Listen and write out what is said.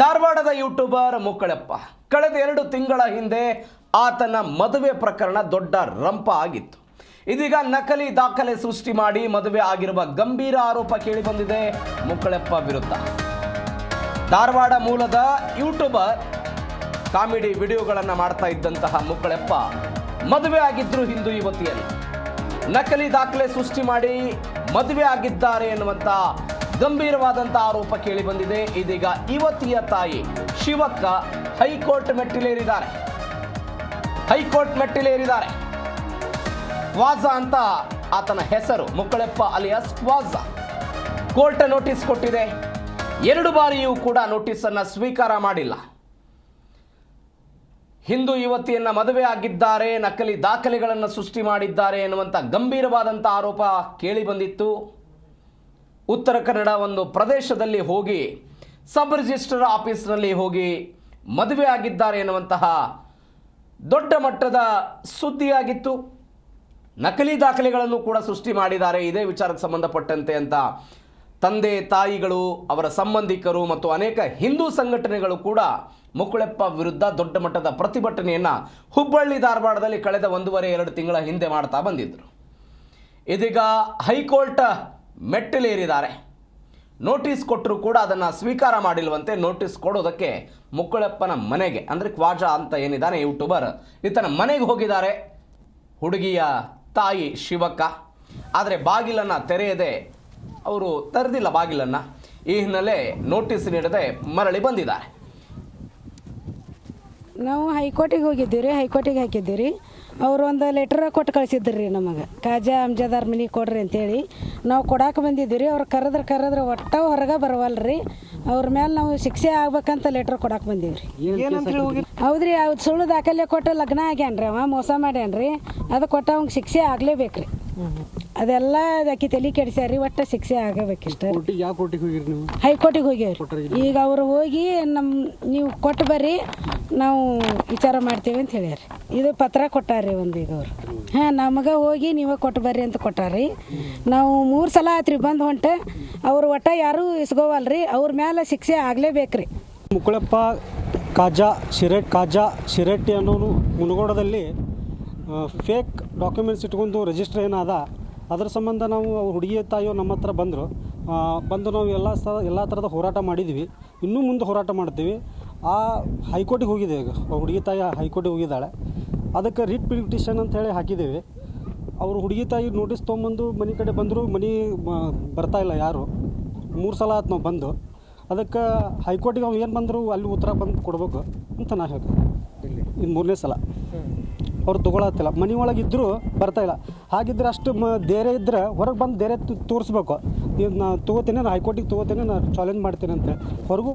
ಧಾರವಾಡದ ಯೂಟ್ಯೂಬರ್ ಮುಕ್ಕಳಪ್ಪ ಕಳೆದ 2 ತಿಂಗಳ ಹಿಂದೆ ಆತನ ಮದುವೆ ಪ್ರಕರಣ ದೊಡ್ಡ ರಂಪ ಆಗಿತ್ತು. ಇದೀಗ ನಕಲಿ ದಾಖಲೆ ಸೃಷ್ಟಿ ಮಾಡಿ ಮದುವೆ ಆಗಿರುವ ಗಂಭೀರ ಆರೋಪ ಕೇಳಿ ಬಂದಿದೆ ಮುಕ್ಕಳಪ್ಪ ವಿರುದ್ಧ. ಧಾರವಾಡ ಮೂಲದ ಯೂಟ್ಯೂಬರ್ ಕಾಮಿಡಿ ವಿಡಿಯೋಗಳನ್ನು ಮಾಡ್ತಾ ಇದ್ದಂತಹ ಮುಕ್ಕಳಪ್ಪ ಮದುವೆ ಆಗಿದ್ರು ಹಿಂದೂ ಯುವತಿಯಲ್ಲಿ. ನಕಲಿ ದಾಖಲೆ ಸೃಷ್ಟಿ ಮಾಡಿ ಮದುವೆ ಆಗಿದ್ದಾರೆ ಎನ್ನುವಂತ ಗಂಭೀರವಾದಂಥ ಆರೋಪ ಕೇಳಿ ಬಂದಿದೆ. ಇದೀಗ ಯುವತಿಯ ತಾಯಿ ಶಿವಕ್ಕ ಹೈಕೋರ್ಟ್ ಮೆಟ್ಟಿಲೇರಿದ್ದಾರೆ. ಕ್ವಾಜಾ ಅಂತ ಆತನ ಹೆಸರು, ಮುಕ್ಕಳಪ್ಪ ಅಲಿಯಾಸ್ ಕ್ವಾಜಾ. ಕೋರ್ಟ್ ನೋಟಿಸ್ ಕೊಟ್ಟಿದೆ. 2 ಬಾರಿಯೂ ಕೂಡ ನೋಟಿಸ್ ಅನ್ನ ಸ್ವೀಕಾರ ಮಾಡಿಲ್ಲ. ಹಿಂದೂ ಯುವತಿಯನ್ನ ಮದುವೆ ಆಗಿದ್ದಾರೆ, ನಕಲಿ ದಾಖಲೆಗಳನ್ನು ಸೃಷ್ಟಿ ಮಾಡಿದ್ದಾರೆ ಎನ್ನುವಂಥ ಗಂಭೀರವಾದಂಥ ಆರೋಪ ಕೇಳಿ ಬಂದಿತ್ತು. ಉತ್ತರ ಕನ್ನಡ ಒಂದು ಪ್ರದೇಶದಲ್ಲಿ ಹೋಗಿ ಸಬ್ ರಿಜಿಸ್ಟ್ರಾರ್ ಆಫೀಸ್ನಲ್ಲಿ ಹೋಗಿ ಮದುವೆ ಆಗಿದ್ದಾರೆ ಎನ್ನುವಂತಹ ದೊಡ್ಡ ಮಟ್ಟದ ಸುದ್ದಿಯಾಗಿತ್ತು. ನಕಲಿ ದಾಖಲೆಗಳನ್ನು ಕೂಡ ಸೃಷ್ಟಿ ಮಾಡಿದ್ದಾರೆ. ಇದೇ ವಿಚಾರಕ್ಕೆ ಸಂಬಂಧಪಟ್ಟಂತೆ ಅಂತ ತಂದೆ ತಾಯಿಗಳು, ಅವರ ಸಂಬಂಧಿಕರು ಮತ್ತು ಅನೇಕ ಹಿಂದೂ ಸಂಘಟನೆಗಳು ಕೂಡ ಮುಕ್ಕಳಪ್ಪ ವಿರುದ್ಧ ದೊಡ್ಡ ಮಟ್ಟದ ಪ್ರತಿಭಟನೆಯನ್ನು ಹುಬ್ಬಳ್ಳಿ ಧಾರವಾಡದಲ್ಲಿ ಕಳೆದ 1.5-2 ತಿಂಗಳ ಹಿಂದೆ ಮಾಡ್ತಾ ಬಂದಿದ್ದರು. ಇದೀಗ ಹೈಕೋರ್ಟ್ ಮೆಟ್ಟಿಲೇರಿದ್ದಾರೆ. ನೋಟಿಸ್ ಕೊಟ್ಟರು ಕೂಡ ಅದನ್ನು ಸ್ವೀಕಾರ ಮಾಡಿಲ್ವಂತೆ. ನೋಟಿಸ್ ಕೊಡೋದಕ್ಕೆ ಮುಕ್ಕಳಪ್ಪನ ಮನೆಗೆ, ಅಂದರೆ ಕ್ವಾಜಾ ಅಂತ ಏನಿದ್ದಾನೆ ಯೂಟ್ಯೂಬರ್, ಈತನ ಮನೆಗೆ ಹೋಗಿದ್ದಾರೆ ಹುಡುಗಿಯ ತಾಯಿ ಶಿವಕ್ಕ. ಆದರೆ ಬಾಗಿಲನ್ನು ತೆರೆಯದೆ ಅವರು ತೆರೆದಿಲ್ಲ ಬಾಗಿಲನ್ನು. ಈ ಹಿನ್ನೆಲೆ ನೋಟಿಸ್ ನೀಡದೆ ಮರಳಿ ಬಂದಿದ್ದಾರೆ. ನಾವು ಹೈಕೋರ್ಟಿಗೆ ಹೋಗಿದ್ದೀವಿ ರೀ, ಹೈಕೋರ್ಟಿಗೆ ಹಾಕಿದ್ದೀವಿ ರೀ. ಅವರು ಒಂದು ಲೆಟ್ರ್ ಕೊಟ್ಟು ಕಳಿಸಿದ್ರು ರೀ ನಮಗೆ, ಖಾಜಾ ಅಮ್ಜದಾರ್ ಮನೆ ಕೊಡ್ರಿ ಅಂತೇಳಿ. ನಾವು ಕೊಡಾಕೆ ಬಂದಿದ್ದೀವಿ ರೀ. ಅವ್ರು ಕರೆದ್ರೆ ಒಟ್ಟ ಹೊರಗೆ ಬರವಲ್ರಿ. ಅವ್ರ ಮೇಲೆ ನಾವು ಶಿಕ್ಷೆ ಆಗ್ಬೇಕಂತ ಲೆಟ್ರ್ ಕೊಡಾಕೆ ಬಂದೀವಿ ರೀ. ಹೌದ್ರಿ, ಅವ್ರು ಸುಳ್ಳು ದಾಖಲೆ ಕೊಟ್ಟು ಲಗ್ನ ಆಗ್ಯಾನ್ರಿ, ಅವ ಮೋಸ ಮಾಡ್ಯಾನ್ರಿ. ಅದು ಕೊಟ್ಟ ಅವ್ನಿಗೆ ಶಿಕ್ಷೆ ಆಗಲೇಬೇಕು ರೀ. ಅದೆಲ್ಲ ಆಕಿ ತಲೆ ಕೆಡಿಸ್ಯಾರಿ, ಒಟ್ಟು ಶಿಕ್ಷೆ ಆಗಬೇಕಿಷ್ಟ. ಹೈಕೋರ್ಟಿಗೆ ಹೋಗ್ಯಾವ್ರಿ. ಈಗ ಅವರು ಹೋಗಿ ನೀವು ಕೊಟ್ಟು ಬರ್ರಿ, ನಾವು ವಿಚಾರ ಮಾಡ್ತೀವಿ ಅಂತ ಹೇಳ್ಯಾರಿ. ಇದು ಪತ್ರ ಕೊಟ್ಟಾರ್ರಿ ಒಂದು. ಈಗ ಅವ್ರು ನಮಗೆ ಹೋಗಿ ನೀವೇ ಕೊಟ್ಟು ಬರ್ರಿ ಅಂತ ಕೊಟ್ಟಾರ್ರಿ. ನಾವು 3 ಸಲ ಆಯ್ತು ರೀ ಬಂದು ಹೊಂಟೆ. ಅವ್ರು ಒಟ್ಟ ಯಾರೂ ಇಸ್ಕೋವಲ್ರಿ. ಅವ್ರ ಮೇಲೆ ಶಿಕ್ಷೆ ಆಗಲೇಬೇಕ್ರಿ. ಮುಕ್ಕಳಪ್ಪ ಖಾಜಾ ಶಿರಟ್ಟಿ ಅನ್ನೋನು ಮುನಗೋಡದಲ್ಲಿ ಫೇಕ್ ಡಾಕ್ಯುಮೆಂಟ್ಸ್ ಇಟ್ಕೊಂಡು ರಿಜಿಸ್ಟರ್ ಏನಾದ, ಅದರ ಸಂಬಂಧ ನಾವು ಹುಡುಗಿಯ ತಾಯಿಯೋ ನಮ್ಮ ಹತ್ರ ಬಂದು ನಾವು ಎಲ್ಲ ಥರದ ಹೋರಾಟ ಮಾಡಿದ್ವಿ. ಇನ್ನೂ ಮುಂದೆ ಹೋರಾಟ ಮಾಡ್ತೀವಿ. ಆ ಹೈಕೋರ್ಟಿಗೆ ಹೋಗಿದೆ. ಈಗ ಹುಡುಗಿ ತಾಯಿ ಹೈಕೋರ್ಟಿಗೆ ಹೋಗಿದ್ದಾಳೆ. ಅದಕ್ಕೆ ರಿಟ್ ಪಿಟಿಷನ್ ಅಂತ ಹೇಳಿ ಹಾಕಿದ್ದೇವೆ. ಅವರು ಹುಡುಗಿ ತಾಯಿ ನೋಟಿಸ್ ತೊಗೊಂಬಂದು ಮನೆ ಕಡೆ ಬಂದರು, ಬರ್ತಾಯಿಲ್ಲ ಯಾರು. 3 ಸಲ ಆಯ್ತು ನಾವು ಬಂದು. ಅದಕ್ಕೆ ಹೈಕೋರ್ಟಿಗೆ ಅವ್ರು ಏನು ಬಂದರು ಅಲ್ಲಿ ಉತ್ತರ ಬಂದು ಕೊಡ್ಬೇಕು ಅಂತ ನಾ ಹೇಳ್ತೀನಿ. ಇನ್ನು 3ನೇ ಸಲ ಅವ್ರು ತೊಗೊಳತ್ತಿಲ್ಲ. ಮನೆ ಒಳಗಿದ್ದರೂ ಬರ್ತಾಯಿಲ್ಲ. ಹಾಗಿದ್ರೆ ಅಷ್ಟು ಧೈರ್ಯ ಇದ್ದರೆ ಹೊರಗೆ ಬಂದು ಧೈರ್ಯ ತೋರಿಸ್ಬೇಕು. ನಾನು ತೊಗೋತೀನಿ, ನಾನು ಹೈಕೋರ್ಟಿಗೆ ತೊಗೋತೀನಿ, ನಾನು ಚಾಲೆಂಜ್ ಮಾಡ್ತೀನಿ ಅಂತೇಳಿ ಹೊರಗೂ